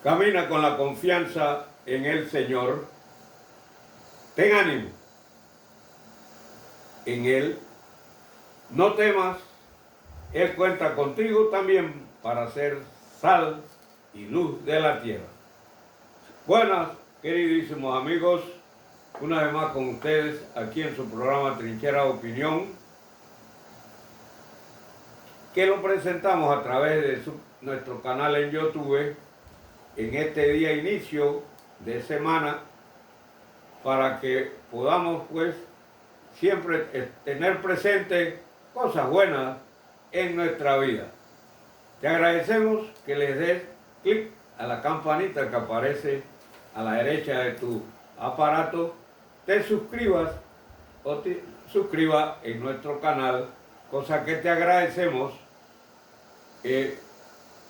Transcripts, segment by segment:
Camina con la confianza en el Señor. Ten ánimo en Él. No temas. Él cuenta contigo también para ser sal y luz de la tierra. Buenas, queridísimos amigos. Una vez más con ustedes aquí en su programa Trinchera de Opinión, que lo presentamos a través de nuestro canal en YouTube en este día inicio de semana, para que podamos pues siempre tener presente cosas buenas en nuestra vida. Te agradecemos que les des clic a la campanita que aparece a la derecha de tu aparato, te suscribas o te suscribas en nuestro canal, cosa que te agradecemos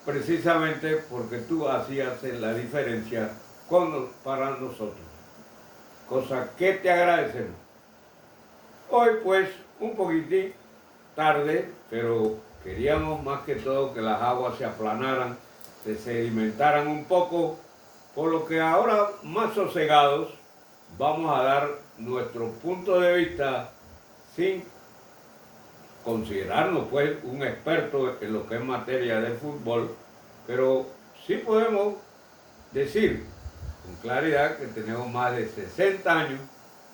precisamente porque tú así haces la diferencia para nosotros, cosa que te agradecemos. Hoy pues un poquitín tarde, pero queríamos más que todo que las aguas se aplanaran, se sedimentaran un poco, por lo que ahora más sosegados vamos a dar nuestro punto de vista sin considerarnos pues un experto en lo que es materia de fútbol, pero sí podemos decir con claridad que tenemos más de 60 años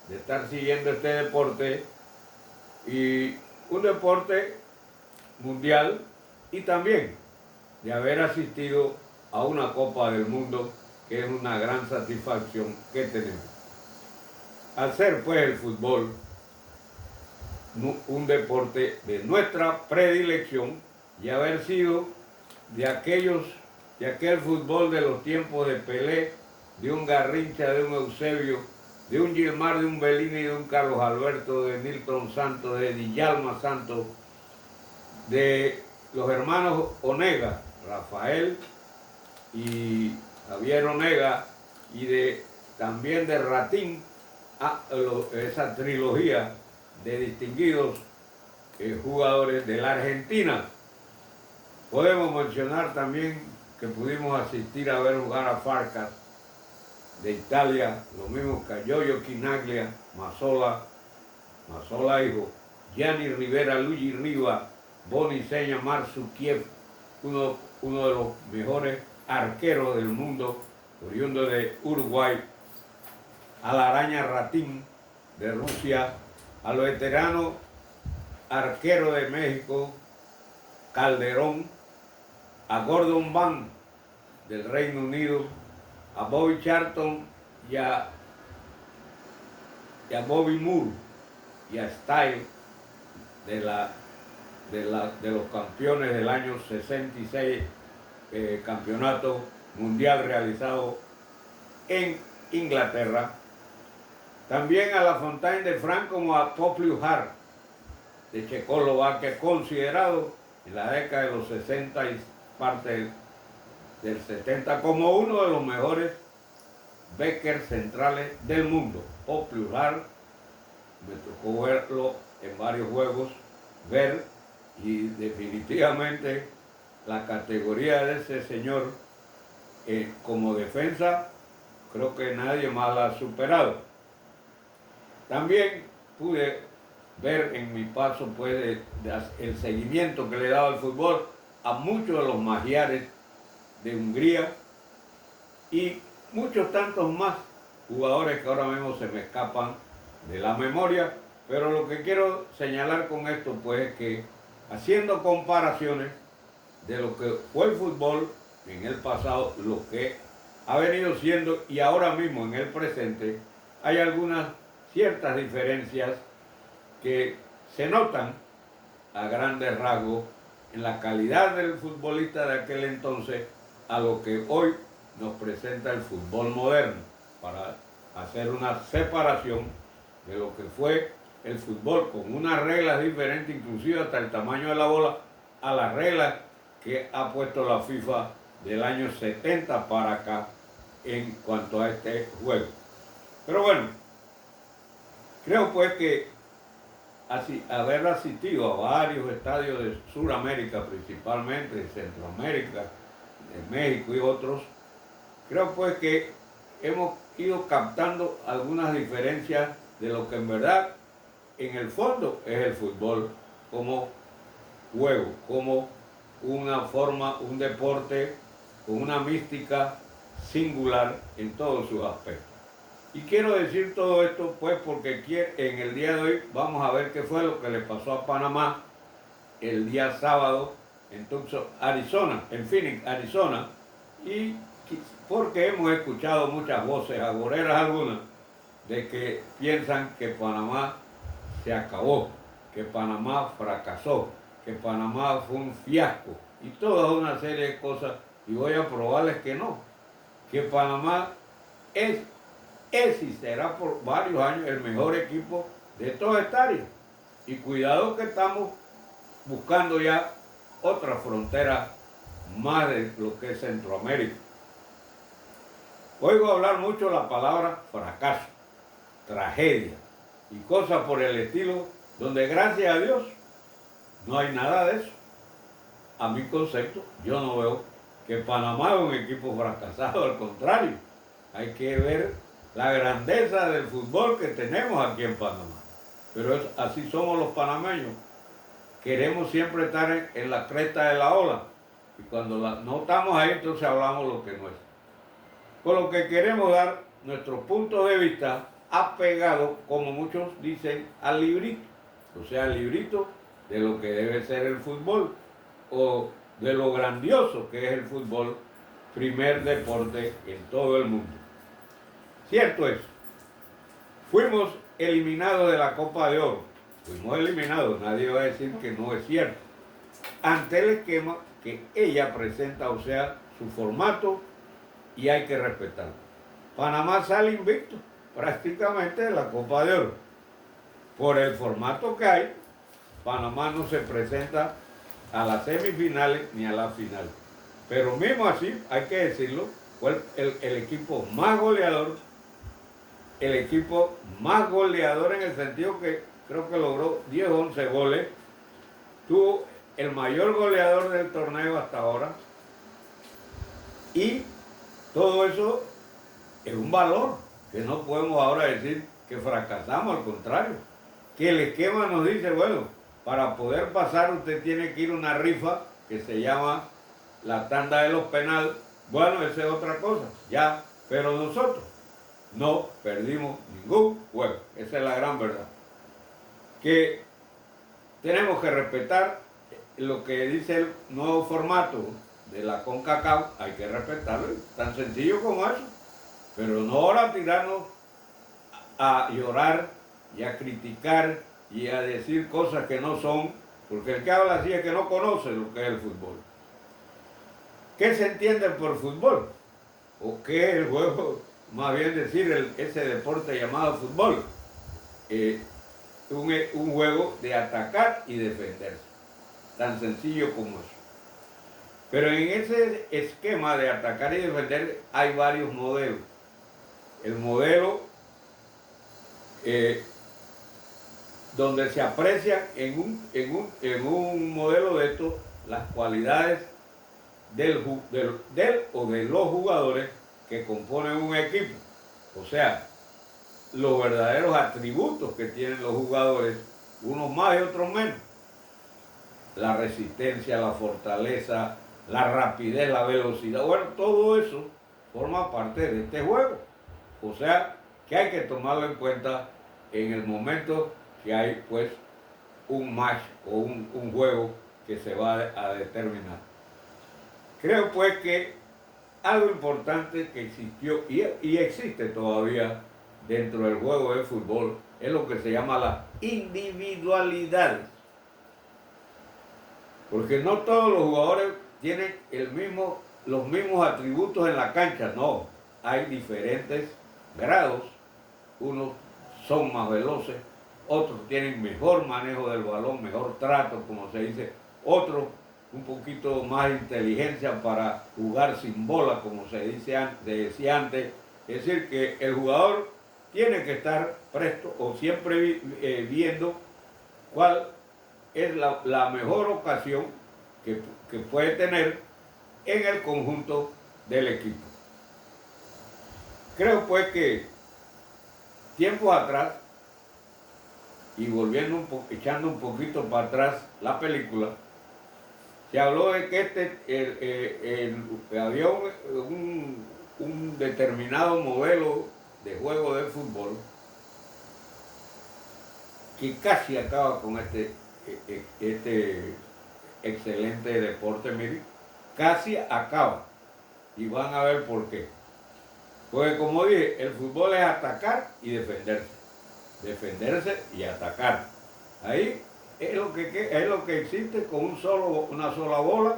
de estar siguiendo este deporte, y un deporte mundial, y también de haber asistido a una Copa del Mundo, que es una gran satisfacción que tenemos. Al ser pues el fútbol un deporte de nuestra predilección y haber sido de aquel fútbol de los tiempos de Pelé, de un Garrincha, de un Eusebio, de un Gilmar, de un Bellini, de un Carlos Alberto, de Nilton Santos, de Djalma Santos, de los hermanos Onega, Rafael y Javier Onega, y también de Ratín, esa trilogía de distinguidos jugadores de la Argentina. Podemos mencionar también que pudimos asistir a ver jugar a Farkas de Italia, lo mismo que a Giorgio Chinaglia, Mazzola hijo, Gianni Rivera, Luigi Riva, Boni Seña, Marsu Kiev, uno de los mejores arqueros del mundo, oriundo de Uruguay, a la Araña Ratín de Rusia, a los veteranos arqueros de México, Calderón, a Gordon Banks del Reino Unido, a Bobby Charlton y a Bobby Moore y a Style de los campeones del año 66, campeonato mundial realizado en Inglaterra. También a La Fontaine de France, como a Poplius Hart de Checoslovaquia, considerado en la década de los 60 y parte del 70 como uno de los mejores backers centrales del mundo. Poplius Hart, me tocó verlo en varios juegos, y definitivamente la categoría de ese señor como defensa, creo que nadie más la ha superado. También pude ver en mi paso pues el seguimiento que le he dado al fútbol a muchos de los magiares de Hungría y muchos tantos más jugadores que ahora mismo se me escapan de la memoria, pero lo que quiero señalar con esto pues es que, haciendo comparaciones de lo que fue el fútbol en el pasado, lo que ha venido siendo y ahora mismo en el presente, hay algunas ciertas diferencias que se notan a grandes rasgos en la calidad del futbolista de aquel entonces a lo que hoy nos presenta el fútbol moderno, para hacer una separación de lo que fue el fútbol con unas reglas diferentes, inclusive hasta el tamaño de la bola, a las reglas que ha puesto la FIFA del año 70 para acá en cuanto a este juego. Pero bueno, creo pues que haber asistido a varios estadios de Sudamérica, principalmente de Centroamérica, de México y otros, creo pues que hemos ido captando algunas diferencias de lo que en verdad, en el fondo, es el fútbol como juego, como una forma, un deporte con una mística singular en todos sus aspectos. Y quiero decir todo esto pues porque en el día de hoy vamos a ver qué fue lo que le pasó a Panamá el día sábado en Tucson, Arizona, en Phoenix, Arizona, y porque hemos escuchado muchas voces, agoreras algunas, de que piensan que Panamá se acabó, que Panamá fracasó, que Panamá fue un fiasco y toda una serie de cosas, y voy a probarles que no, que Panamá es y será por varios años el mejor equipo de toda esta área. Y cuidado que estamos buscando ya otra frontera más de lo que es Centroamérica. Oigo hablar mucho la palabra fracaso, tragedia y cosas por el estilo, donde gracias a Dios no hay nada de eso. A mi concepto, yo no veo que Panamá es un equipo fracasado, al contrario, hay que ver la grandeza del fútbol que tenemos aquí en Panamá. Pero así somos los panameños. Queremos siempre estar en la cresta de la ola. Y cuando no estamos ahí, entonces hablamos lo que no es. Con lo que queremos dar nuestro punto de vista apegado, como muchos dicen, al librito. O sea, al librito de lo que debe ser el fútbol o de lo grandioso que es el fútbol, primer deporte en todo el mundo. Cierto es, fuimos eliminados de la Copa de Oro. Fuimos eliminados, nadie va a decir que no es cierto. Ante el esquema que ella presenta, o sea, su formato, y hay que respetarlo. Panamá sale invicto prácticamente de la Copa de Oro. Por el formato que hay, Panamá no se presenta a las semifinales ni a la final. Pero mismo así, hay que decirlo, fue el equipo más goleador, el equipo más goleador en el sentido que creo que logró 10 o 11 goles, tuvo el mayor goleador del torneo hasta ahora, y todo eso es un valor que no podemos ahora decir que fracasamos, al contrario, que el esquema nos dice, bueno, para poder pasar usted tiene que ir a una rifa que se llama la tanda de los penales. Bueno, esa es otra cosa, ya, pero nosotros no perdimos ningún juego, esa es la gran verdad. Que tenemos que respetar lo que dice el nuevo formato de la CONCACAF, hay que respetarlo, tan sencillo como eso, pero no ahora tirarnos a llorar y a criticar y a decir cosas que no son, porque el que habla así es que no conoce lo que es el fútbol. ¿Qué se entiende por fútbol? ¿O qué es el juego? Más bien decir ese deporte llamado fútbol. Un juego de atacar y defenderse. Tan sencillo como eso. Pero en ese esquema de atacar y defender hay varios modelos. El modelo donde se aprecia en un modelo de estos las cualidades del o de los jugadores que componen un equipo. O sea, los verdaderos atributos que tienen los jugadores, unos más y otros menos. La resistencia, la fortaleza, la rapidez, la velocidad, bueno, todo eso forma parte de este juego. O sea, que hay que tomarlo en cuenta en el momento que hay pues un match o un juego que se va a determinar. Creo pues que algo importante que existió y existe todavía dentro del juego de fútbol es lo que se llama la individualidad. Porque no todos los jugadores tienen los mismos atributos en la cancha, no. Hay diferentes grados, unos son más veloces, otros tienen mejor manejo del balón, mejor trato, como se dice, otros un poquito más inteligencia para jugar sin bola, como se decía antes. Es decir, que el jugador tiene que estar presto o siempre viendo cuál es la mejor ocasión que puede tener en el conjunto del equipo. Creo pues que tiempos atrás, y volviendo echando un poquito para atrás la película, se habló de que había un determinado modelo de juego de fútbol que casi acaba con este excelente deporte, mire, casi acaba. Y van a ver por qué. Porque como dije, el fútbol es atacar y defenderse. Defenderse y atacar. Ahí es lo que existe con una sola bola,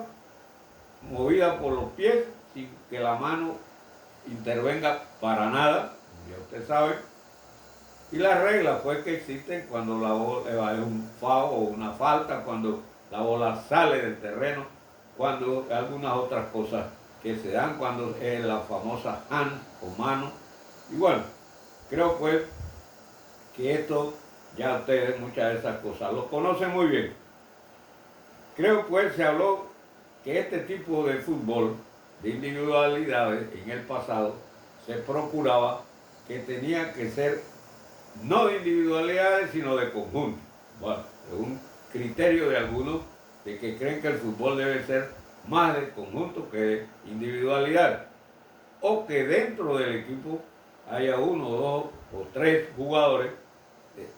movida por los pies, sin que la mano intervenga para nada, ya usted sabe. Y las reglas pues que existen cuando la bola es un foul o una falta, cuando la bola sale del terreno, cuando algunas otras cosas que se dan, cuando es la famosa hand o mano. Y bueno, creo pues que esto ya ustedes muchas de esas cosas lo conocen muy bien. Creo pues se habló que este tipo de fútbol de individualidades en el pasado se procuraba que tenía que ser no de individualidades sino de conjunto. Bueno, es un criterio de algunos de que creen que el fútbol debe ser más de conjunto que de individualidad, o que dentro del equipo haya uno, dos o tres jugadores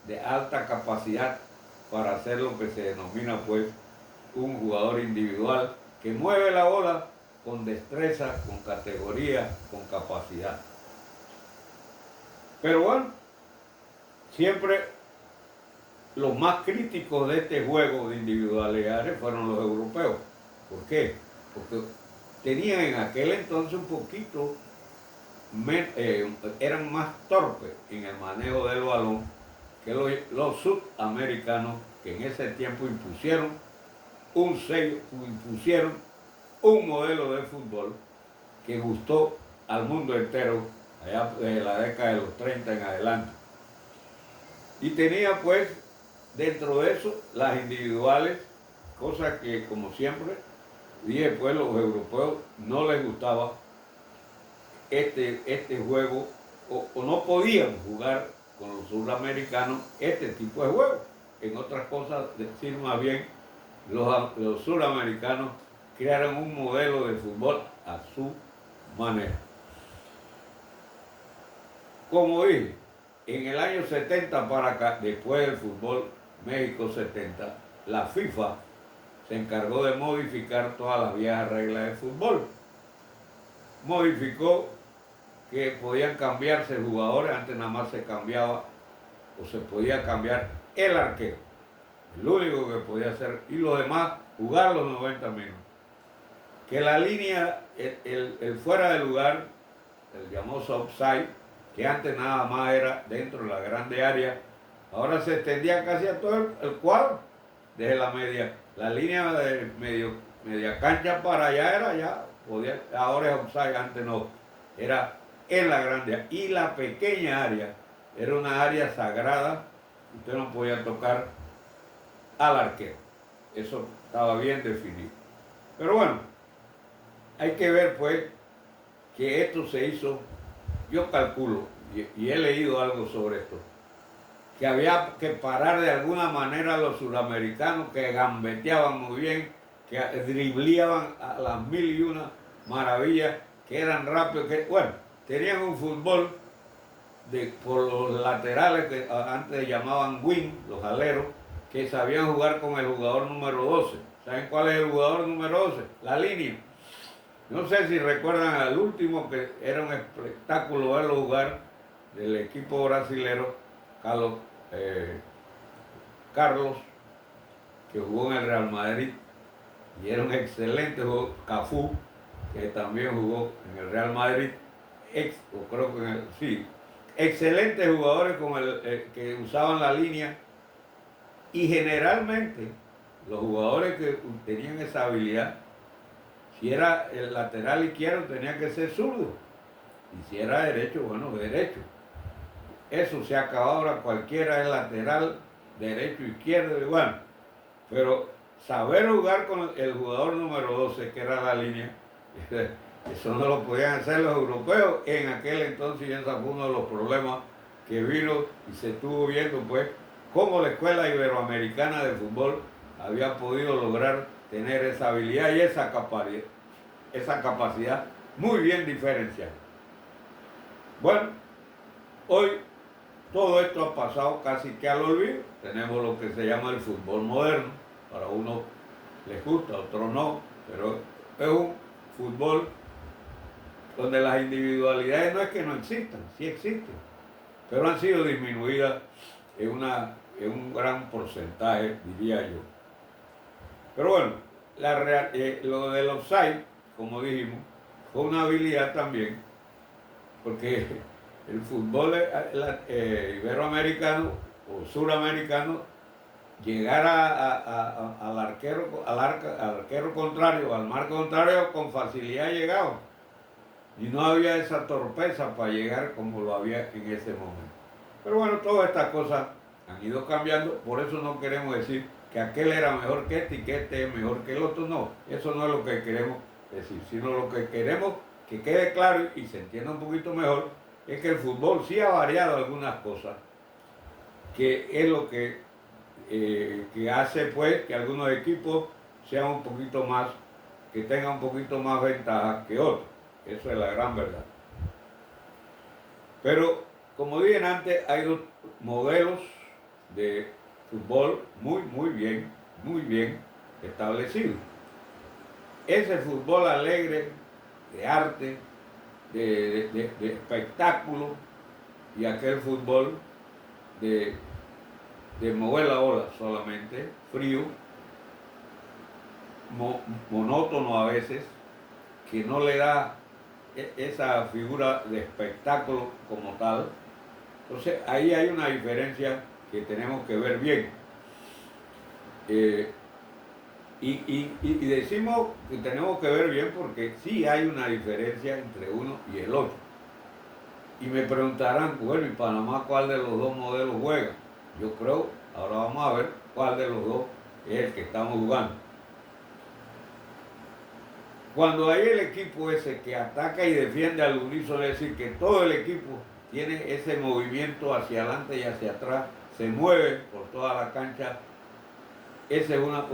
de alta capacidad para hacer lo que se denomina pues un jugador individual que mueve la bola con destreza, con categoría, con capacidad. Pero bueno, siempre los más críticos de este juego de individualidades fueron los europeos. ¿Por qué? Porque tenían en aquel entonces un poquito, eran más torpes en el manejo del balón que los sudamericanos, que en ese tiempo impusieron un sello, impusieron un modelo de fútbol que gustó al mundo entero allá de la década de los 30 en adelante. Y tenía pues dentro de eso las individuales, cosa que como siempre dije pues los europeos no les gustaba este juego o no podían jugar con los sudamericanos este tipo de juego. En otras cosas, decir más bien, los sudamericanos crearon un modelo de fútbol a su manera. Como dije, en el año 70 para acá, después del fútbol México 70, la FIFA se encargó de modificar todas las viejas reglas de fútbol. Modificó que podían cambiarse jugadores, antes nada más se cambiaba o se podía cambiar el arquero, el único que podía hacer, y los demás jugar los 90 minutos. Que la línea, el fuera de lugar, el llamado offside, que antes nada más era dentro de la grande área, ahora se extendía casi a todo el cuadro, desde la línea de media cancha para allá era ya, ahora es offside, antes no, era en la grande área. Y la pequeña área era una área sagrada, usted no podía tocar al arquero, eso estaba bien definido. Pero bueno, hay que ver pues que esto se hizo, yo calculo, y he leído algo sobre esto, que había que parar de alguna manera a los sudamericanos que gambeteaban muy bien, que dribleaban a las mil y una maravillas, que eran rápidos, que bueno, tenían un fútbol por los laterales que antes llamaban wing, los aleros, que sabían jugar con el jugador número 12. ¿Saben cuál es el jugador número 12? La línea. No sé si recuerdan al último, que era un espectáculo verlo jugar, del equipo brasilero, Carlos, que jugó en el Real Madrid, y era un excelente jugador. Cafú, que también jugó en el Real Madrid, excelentes jugadores que usaban la línea, y generalmente los jugadores que tenían esa habilidad, si era el lateral izquierdo tenía que ser zurdo, y si era derecho, bueno, derecho. Eso se acaba ahora, cualquiera es lateral, derecho, izquierdo, igual. Pero saber jugar con el jugador número 12, que era la línea, Eso no lo podían hacer los europeos en aquel entonces, y ese fue uno de los problemas que vino y se estuvo viendo, pues, cómo la Escuela Iberoamericana de Fútbol había podido lograr tener esa habilidad y esa capacidad muy bien diferenciada. Bueno, hoy todo esto ha pasado casi que al olvido. Tenemos lo que se llama el fútbol moderno. Para unos les gusta, a otros no, pero es un fútbol donde las individualidades no es que no existan, sí existen, pero han sido disminuidas en un gran porcentaje, diría yo. Pero bueno, lo del offside, como dijimos, fue una habilidad también, porque el fútbol iberoamericano o suramericano, llegar al arquero contrario, al marco contrario, con facilidad llegaba. Y no había esa torpeza para llegar como lo había en ese momento. Pero bueno, todas estas cosas han ido cambiando, por eso no queremos decir que aquel era mejor que este y que este es mejor que el otro, no. Eso no es lo que queremos decir, sino lo que queremos que quede claro y se entienda un poquito mejor, es que el fútbol sí ha variado algunas cosas, que es lo que hace pues que algunos equipos sean un poquito más, que tengan un poquito más ventaja que otros. Eso es la gran verdad. Pero, como dije antes, hay dos modelos de fútbol muy bien establecidos. Ese fútbol alegre, de arte, de espectáculo, y aquel fútbol de mover la ola solamente, frío, monótono a veces, que no le da esa figura de espectáculo como tal. Entonces ahí hay una diferencia que tenemos que ver bien. Y decimos que tenemos que ver bien porque sí hay una diferencia entre uno y el otro. Y me preguntarán, bueno, ¿y Panamá cuál de los dos modelos juega? Yo creo, ahora vamos a ver cuál de los dos es el que estamos jugando. Cuando hay el equipo ese que ataca y defiende al unísono, es decir, que todo el equipo tiene ese movimiento hacia adelante y hacia atrás, se mueve por toda la cancha, esa es una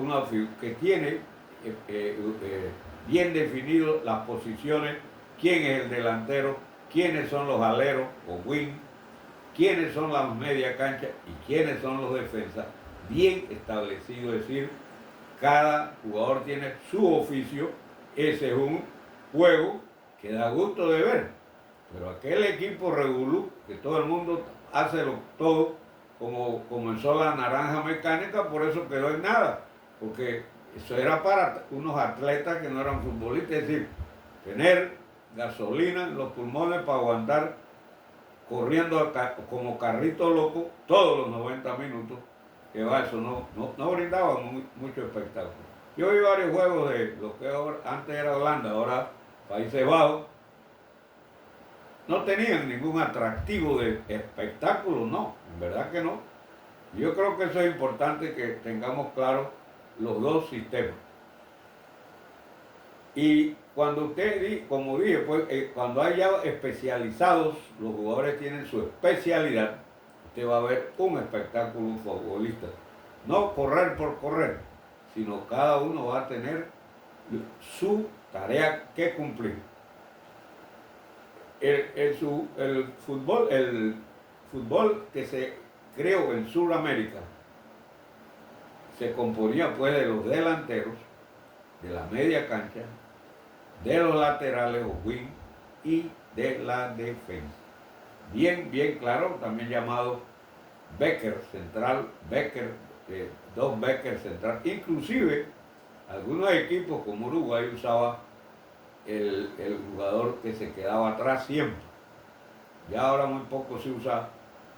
que tiene bien definido las posiciones, quién es el delantero, quiénes son los aleros o wing, quiénes son las media cancha y quiénes son los defensas, bien establecido, es decir, cada jugador tiene su oficio. Ese es un juego que da gusto de ver, pero aquel equipo regulú, que todo el mundo hace todo, como comenzó la naranja mecánica, por eso quedó en nada, porque eso era para unos atletas que no eran futbolistas, es decir, tener gasolina en los pulmones para aguantar corriendo como carrito loco todos los 90 minutos, que eso no brindaba mucho espectáculo. Yo vi varios juegos de lo que antes era Holanda, ahora Países Bajos. No tenían ningún atractivo de espectáculo, no, en verdad que no. Yo creo que eso es importante que tengamos claro los dos sistemas. Y cuando como dije, pues, cuando hay ya especializados, los jugadores tienen su especialidad, usted va a ver un espectáculo futbolista. No correr por correr, sino cada uno va a tener su tarea que cumplir. El fútbol que se creó en Sudamérica se componía pues de los delanteros, de la media cancha, de los laterales o wing y de la defensa. Bien claro, también llamado Becker central, dos Becker central. Inclusive algunos equipos como Uruguay usaba el jugador que se quedaba atrás siempre. Ya ahora muy poco se usa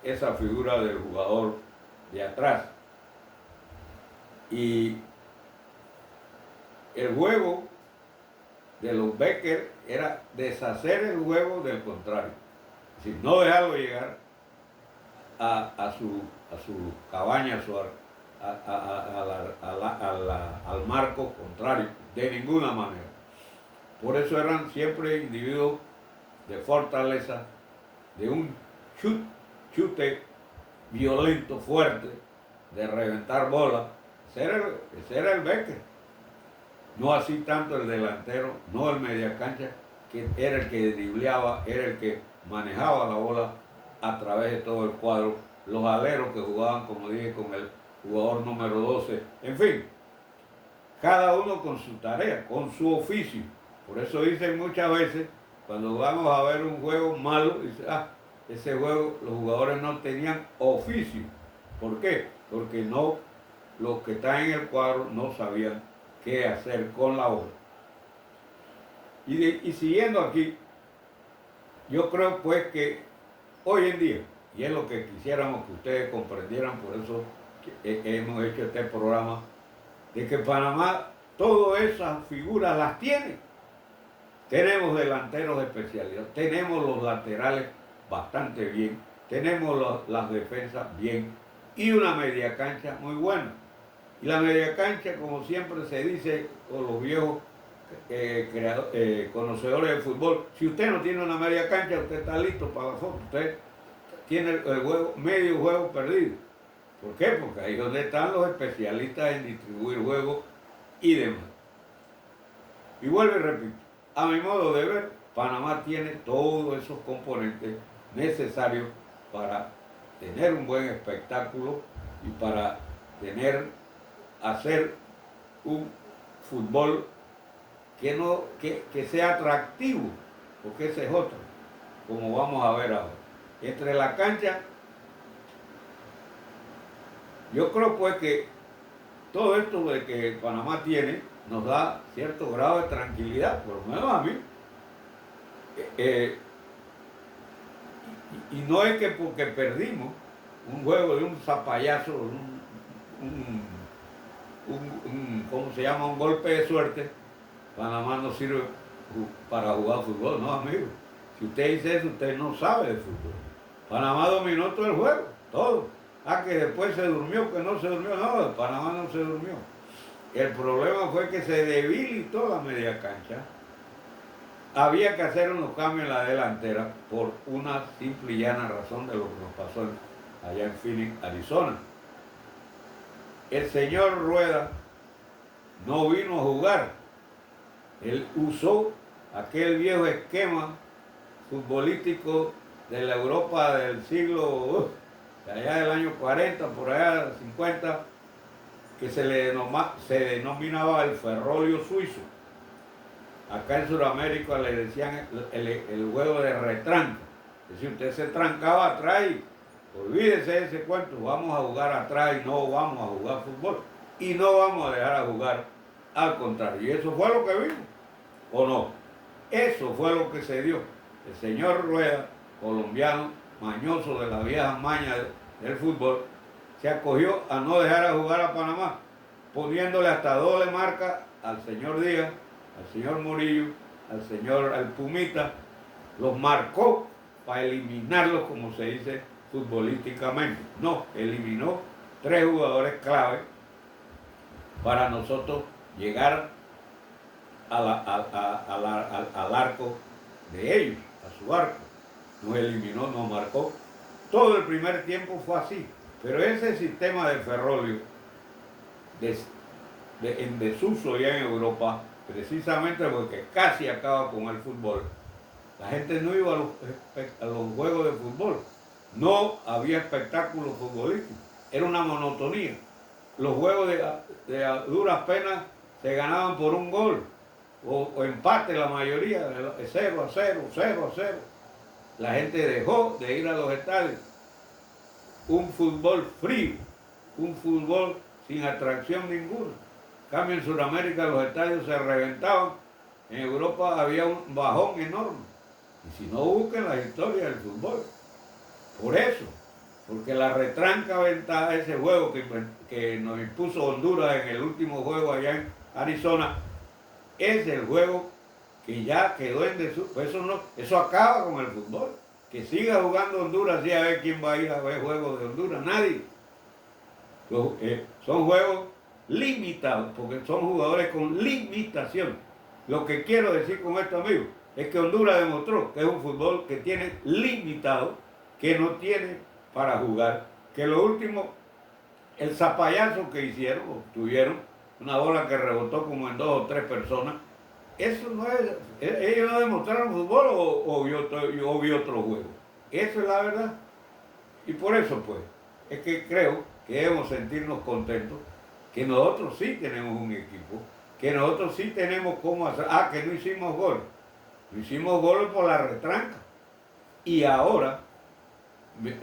esa figura del jugador de atrás. Y el juego de los Becker era deshacer el juego del contrario, es decir, no dejarlo llegar a su cabaña, al marco contrario, de ninguna manera. Por eso eran siempre individuos de fortaleza, de un chute violento, fuerte, de reventar bolas. Ese era el Becker. No así tanto el delantero, no el mediacancha, que era el que dribleaba, era el que manejaba la bola a través de todo el cuadro. Los aleros que jugaban, como dije, con el jugador número 12. En fin, cada uno con su tarea, con su oficio. Por eso dicen muchas veces, cuando vamos a ver un juego malo, dicen, ese juego los jugadores no tenían oficio. ¿Por qué? Porque no, los que están en el cuadro no sabían qué hacer con la bola. Y siguiendo aquí, yo creo pues que hoy en día, y es lo que quisiéramos que ustedes comprendieran, por eso hemos hecho este programa, de que Panamá todas esas figuras las tiene. Tenemos delanteros de especialidad, tenemos los laterales bastante bien, tenemos las defensas bien y una media cancha muy buena. Y la media cancha, como siempre se dice por los viejos conocedores del fútbol, si usted no tiene una media cancha, usted está listo para la foto, usted tiene el juego, medio juego perdido. ¿Por qué? Porque ahí es donde están los especialistas en distribuir juegos y demás. Y vuelvo y repito, a mi modo de ver, Panamá tiene todos esos componentes necesarios para tener un buen espectáculo y para hacer un fútbol que sea atractivo, porque ese es otro, como vamos a ver ahora. Entre la cancha, yo creo pues que todo esto de que Panamá tiene nos da cierto grado de tranquilidad, por lo menos a mí. Y no es que porque perdimos un juego de un zapallazo, ¿cómo se llama? Un golpe de suerte, Panamá no sirve para jugar fútbol, no, amigo. Si usted dice eso, usted no sabe de fútbol. Panamá dominó todo el juego, todo. Que después se durmió, que no se durmió, no, Panamá no se durmió. El problema fue que se debilitó la media cancha. Había que hacer unos cambios en la delantera por una simple y llana razón de lo que nos pasó allá en Phoenix, Arizona. El señor Rueda no vino a jugar. Él usó aquel viejo esquema futbolístico de la Europa del siglo, de allá del año 40, por allá 50, que se denominaba el ferrolio suizo. Acá en Sudamérica le decían el juego de retranca. Es decir, usted se trancaba atrás y olvídese de ese cuento, vamos a jugar atrás y no vamos a jugar fútbol. Y no vamos a dejar a jugar, al contrario. Y eso fue lo que vimos, ¿o no? Eso fue lo que se dio. El señor Rueda, colombiano, mañoso de las viejas mañas del fútbol, se acogió a no dejar a jugar a Panamá, poniéndole hasta doble marca al señor Díaz, al señor Murillo, al Pumita, los marcó para eliminarlos, como se dice futbolísticamente. No, eliminó 3 jugadores clave para nosotros llegar al arco de ellos, a su arco. Nos eliminó, nos marcó. Todo el primer tiempo fue así. Pero ese sistema de ferrolio en desuso ya en Europa, precisamente porque casi acaba con el fútbol, la gente no iba a los juegos de fútbol. No había espectáculo futbolístico. Era una monotonía. Los juegos de duras penas se ganaban por un gol. O empate la mayoría, 0-0, 0-0. La gente dejó de ir a los estadios. Un fútbol frío, un fútbol sin atracción ninguna. En cambio, en Sudamérica los estadios se reventaban. En Europa había un bajón enorme. Y si no, busquen la historia del fútbol. Por eso, porque la retranca ventaja, ese juego que nos impuso Honduras en el último juego allá en Arizona, es el juego que ya quedó en desuso. Pues eso acaba con el fútbol. Que siga jugando Honduras, y a ver quién va a ir a ver juegos de Honduras, nadie. Son juegos limitados, porque son jugadores con limitación. Lo que quiero decir con esto, amigos, es que Honduras demostró que es un fútbol que tiene limitado, que no tiene para jugar, que lo último, el zapallazo que hicieron, o tuvieron, una bola que rebotó como en 2 o 3 personas, eso no es, ellos no demostraron fútbol o vi otro juego. Eso es la verdad. Y por eso, pues, es que creo que debemos sentirnos contentos, que nosotros sí tenemos un equipo, que nosotros sí tenemos cómo hacer. Ah, que no hicimos gol. No hicimos gol por la retranca. Y ahora,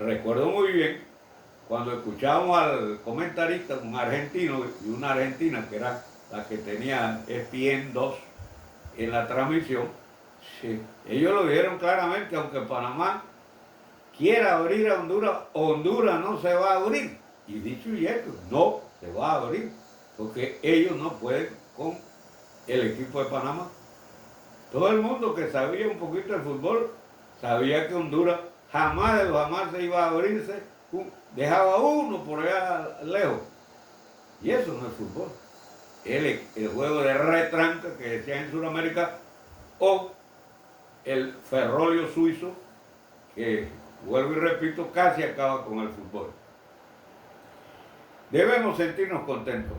recuerdo muy bien, cuando escuchábamos al comentarista, un argentino y una argentina, que era la que tenía ESPN 2 en la transmisión, sí, ellos lo dijeron claramente, aunque Panamá quiera abrir a Honduras, Honduras no se va a abrir. Y dicho y hecho, no se va a abrir, porque ellos no pueden con el equipo de Panamá. Todo el mundo que sabía un poquito de fútbol sabía que Honduras jamás de los jamás se iba a abrirse, dejaba uno por allá lejos. Y eso no es fútbol. El juego de retranca que decían en Sudamérica, o el ferrolio suizo, que vuelvo y repito, casi acaba con el fútbol. Debemos sentirnos contentos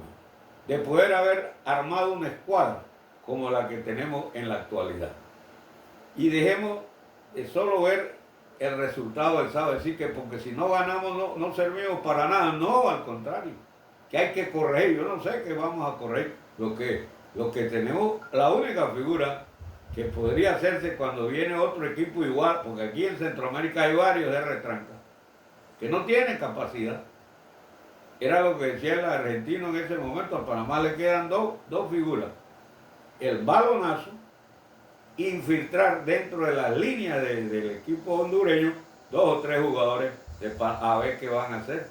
de poder haber armado una escuadra como la que tenemos en la actualidad. Y dejemos de solo ver el resultado del sábado, decir que porque si no ganamos no servimos para nada. No, al contrario, que hay que corregir. Yo no sé qué vamos a corregir. Lo que tenemos, la única figura que podría hacerse cuando viene otro equipo igual, porque aquí en Centroamérica hay varios de retranca, que no tienen capacidad. Era lo que decía el argentino en ese momento. A Panamá le quedan dos figuras. El balonazo, infiltrar dentro de las líneas del equipo hondureño 2 o 3 jugadores a ver qué van a hacer.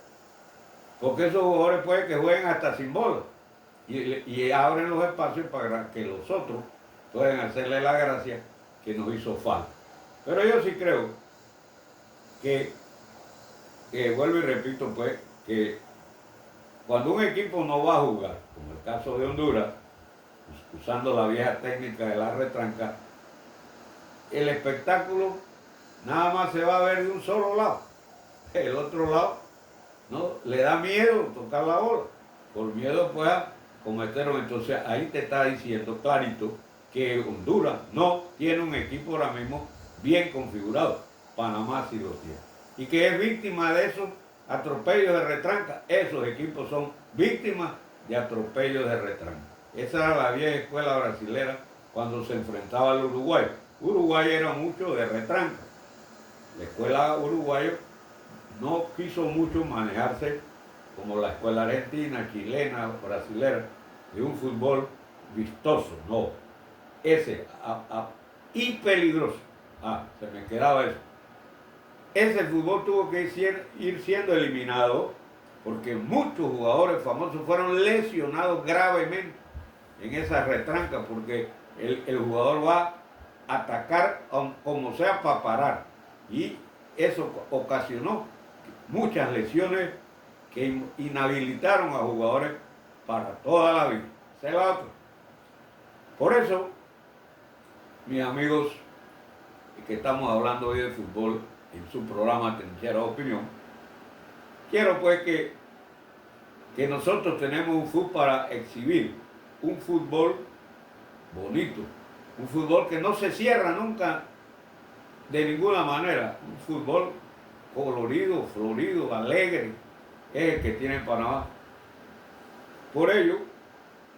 Porque esos jugadores pueden que jueguen hasta sin bola y abren los espacios para que los otros puedan hacerle la gracia que nos hizo falta. Pero yo sí creo que vuelvo y repito, pues, que cuando un equipo no va a jugar, como el caso de Honduras, usando la vieja técnica de la retranca, el espectáculo nada más se va a ver de un solo lado. El otro lado no le da miedo tocar la bola, por miedo pues a cometerlo. Entonces ahí te está diciendo clarito que Honduras no tiene un equipo ahora mismo bien configurado. Panamá sí lo tiene. Y que es víctima de esos atropellos de retranca. Esos equipos son víctimas de atropellos de retranca. Esa era la vieja escuela brasilera cuando se enfrentaba al Uruguay. Uruguay era mucho de retranca. La escuela uruguaya no quiso mucho manejarse como la escuela argentina, chilena, brasilera, de un fútbol vistoso, no. Ese, y peligroso. Se me quedaba eso. Ese fútbol tuvo que ir siendo eliminado porque muchos jugadores famosos fueron lesionados gravemente en esa retranca, porque el jugador va a atacar como sea para parar, y eso ocasionó muchas lesiones que inhabilitaron a jugadores para toda la vida. Esa es la otra. Por eso, mis amigos, que estamos hablando hoy de fútbol en su programa Trinchera de Opinión, quiero pues que nosotros tenemos un fútbol para exhibir, un fútbol bonito, un fútbol que no se cierra nunca de ninguna manera, un fútbol colorido, florido, alegre, es el que tiene Panamá. Por ello,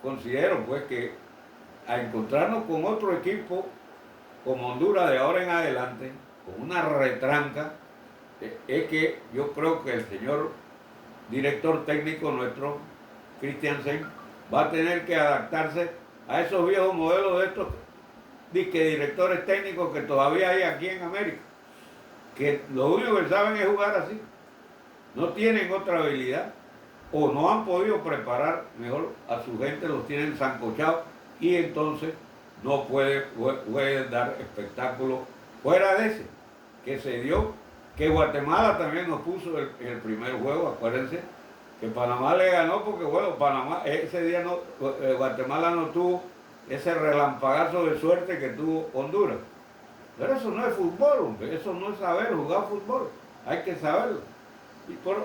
considero pues que a encontrarnos con otro equipo como Honduras de ahora en adelante, con una retranca, es que yo creo que el señor director técnico nuestro, Christiansen, va a tener que adaptarse a esos viejos modelos de estos directores técnicos que todavía hay aquí en América, que lo único que saben es jugar así, no tienen otra habilidad, o no han podido preparar mejor a su gente, los tienen sancochados, y entonces no puede dar espectáculo fuera de ese que se dio, que Guatemala también nos puso el primer juego. Acuérdense que Panamá le ganó porque, bueno, Panamá ese día Guatemala no tuvo ese relampagazo de suerte que tuvo Honduras. Pero eso no es fútbol, hombre, eso no es saber jugar fútbol, hay que saberlo.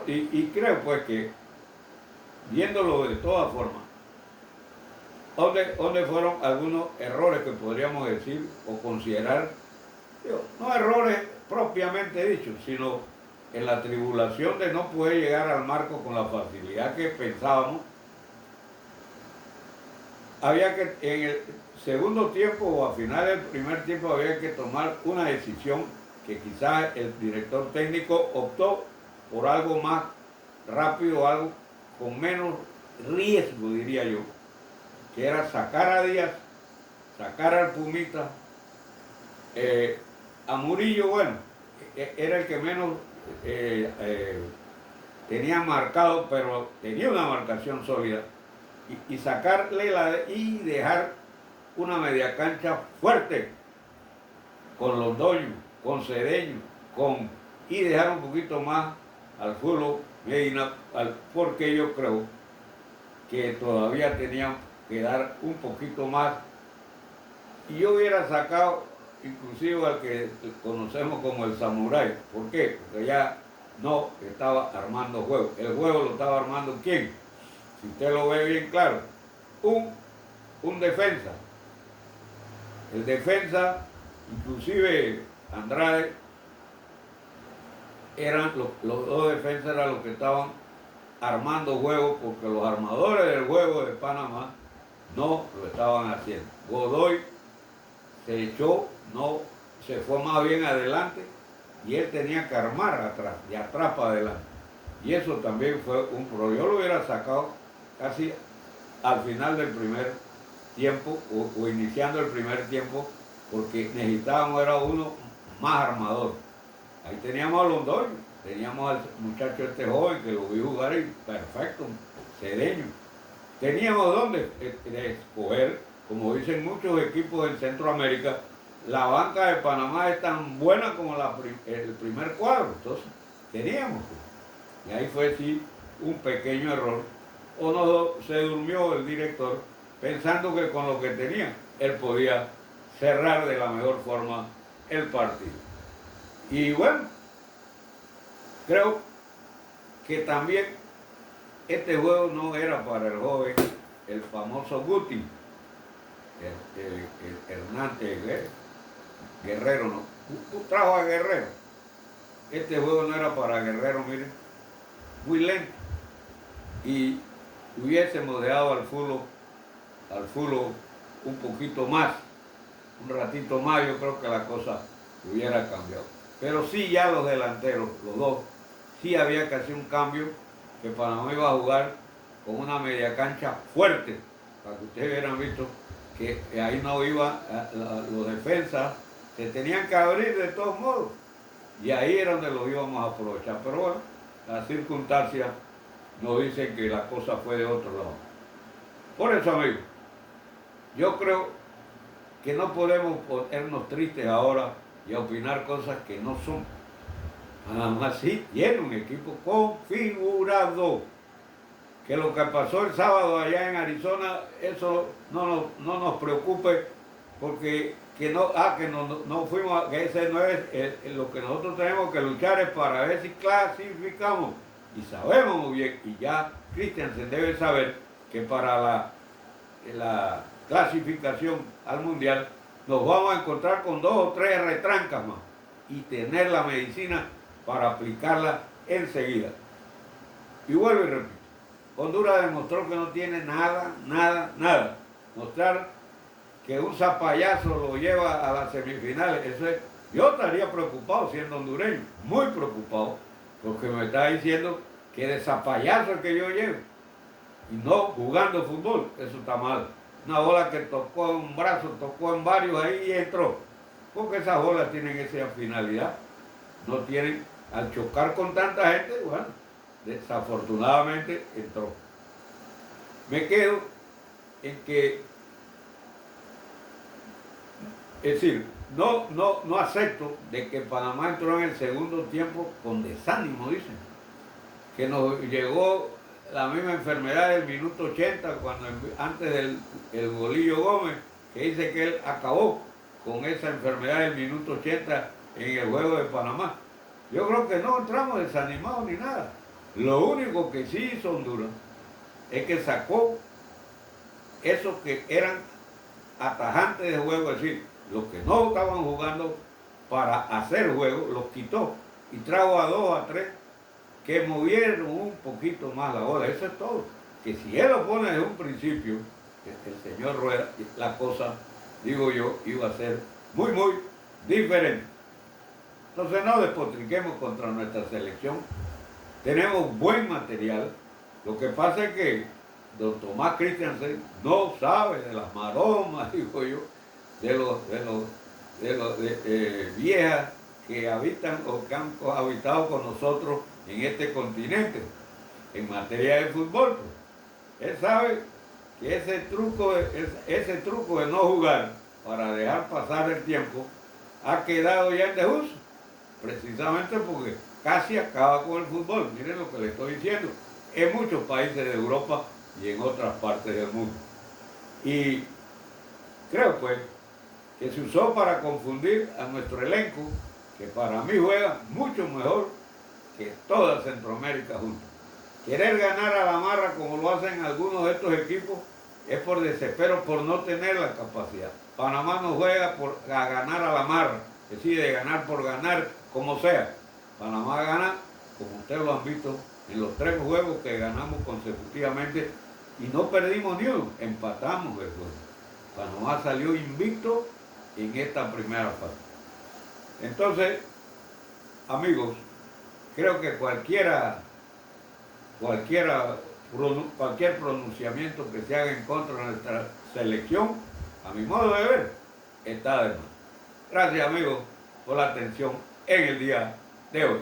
Y creo pues que, viéndolo de todas formas, ¿dónde fueron algunos errores que podríamos decir o considerar? Digo, no errores propiamente dichos, sino en la tribulación de no poder llegar al marco con la facilidad que pensábamos. Había que, en el segundo tiempo o a final del primer tiempo, había que tomar una decisión que quizás el director técnico optó por algo más rápido, algo con menos riesgo, diría yo, que era sacar a Díaz, sacar al Pumita, a Murillo, bueno, era el que menos tenía marcado, pero tenía una marcación sólida, y sacarle y dejar una media cancha fuerte con Londoño, con Cedeño, y dejar un poquito más al Julio Medina, porque yo creo que todavía tenían que dar un poquito más. Y yo hubiera sacado inclusive al que conocemos como el Samurái. ¿Por qué? Porque ya no estaba armando juego. El juego lo estaba armando ¿quién? Si usted lo ve bien claro, un defensa. El defensa, inclusive Andrade, eran los dos defensas eran los que estaban armando juego, porque los armadores del juego de Panamá no lo estaban haciendo. Godoy se echó, no, se fue más bien adelante, y él tenía que armar atrás, de atrás para adelante. Y eso también fue un problema. Yo lo hubiera sacado casi al final del primer tiempo, o iniciando el primer tiempo, porque necesitábamos, era uno más armador. Ahí teníamos a Londoño, teníamos al muchacho este joven que lo vi jugar y perfecto, Cedeño. Teníamos donde escoger, como dicen muchos equipos en Centroamérica, la banca de Panamá es tan buena como el primer cuadro. Entonces, teníamos. Y ahí fue sí un pequeño error. O no se durmió el director pensando que con lo que tenía, él podía cerrar de la mejor forma el partido. Y bueno, creo que también este juego no era para el joven, el famoso Guti, el Hernández Guerrero, ¿no? Trajo a Guerrero. Este juego no era para Guerrero, miren, muy lento. Y hubiésemos dejado al fútbol un poquito más, un ratito más, yo creo que la cosa hubiera cambiado. Pero sí, ya los delanteros, los dos, sí había que hacer un cambio, que Panamá iba a jugar con una media cancha fuerte, para que ustedes hubieran visto que ahí no iba, los defensas se tenían que abrir de todos modos, y ahí era donde los íbamos a aprovechar. Pero bueno, las circunstancias nos dicen que la cosa fue de otro lado. Por eso, amigos, yo creo que no podemos ponernos tristes ahora y opinar cosas que no son. Nada más sí tiene un equipo configurado. Que lo que pasó el sábado allá en Arizona, eso no nos preocupe, porque no fuimos, que ese no es lo que nosotros tenemos que luchar, es para ver si clasificamos. Y sabemos muy bien, y ya Christiansen debe saber, que para la clasificación al Mundial nos vamos a encontrar con 2 o 3 retrancas más, y tener la medicina para aplicarla enseguida. Y vuelvo y repito, Honduras demostró que no tiene nada. Mostrar que un zapayazo lo lleva a las semifinales, eso es, yo estaría preocupado siendo hondureño, muy preocupado, porque me está diciendo que de zapayazo es que yo llevo, y no jugando fútbol. Eso está mal. Una bola que tocó en un brazo, tocó en varios ahí y entró, porque esas bolas tienen esa finalidad. No tienen, al chocar con tanta gente, bueno, desafortunadamente entró. Me quedo en que, es decir, no acepto de que Panamá entró en el segundo tiempo con desánimo, dicen, que nos llegó la misma enfermedad del minuto 80, cuando antes del Bolillo Gómez, que dice que él acabó con esa enfermedad del minuto 80 en el juego de Panamá. Yo creo que no entramos desanimados ni nada. Lo único que sí hizo Honduras es que sacó esos que eran atajantes de juego, es decir, los que no estaban jugando para hacer juego, los quitó y trajo a 2 a 3 que movieron un poquito más la bola. Eso es todo. Que si él lo pone desde un principio, el señor Rueda, la cosa, digo yo, iba a ser muy, muy diferente. Entonces no despotriquemos contra nuestra selección. Tenemos buen material. Lo que pasa es que don Tomás Christiansen no sabe de las maromas, digo yo, de los viejas que habitan o que han habitado con nosotros en este continente en materia de fútbol. Él sabe que ese truco de no jugar para dejar pasar el tiempo ha quedado ya en desuso, precisamente porque casi acaba con el fútbol. Miren lo que le estoy diciendo, en muchos países de Europa y en otras partes del mundo. Y creo pues que se usó para confundir a nuestro elenco, que para mí juega mucho mejor que toda Centroamérica junta. Querer ganar a la marra como lo hacen algunos de estos equipos es por desespero, por no tener la capacidad. Panamá no juega a ganar a la marra, es decir, de ganar por ganar, como sea. Panamá gana, como ustedes lo han visto, en los 3 juegos que ganamos consecutivamente y no perdimos ni uno, empatamos el juego. Panamá salió invicto en esta primera fase. Entonces, amigos, creo que cualquier pronunciamiento que se haga en contra de nuestra selección, a mi modo de ver, está de más. Gracias, amigos, por la atención en el día de hoy.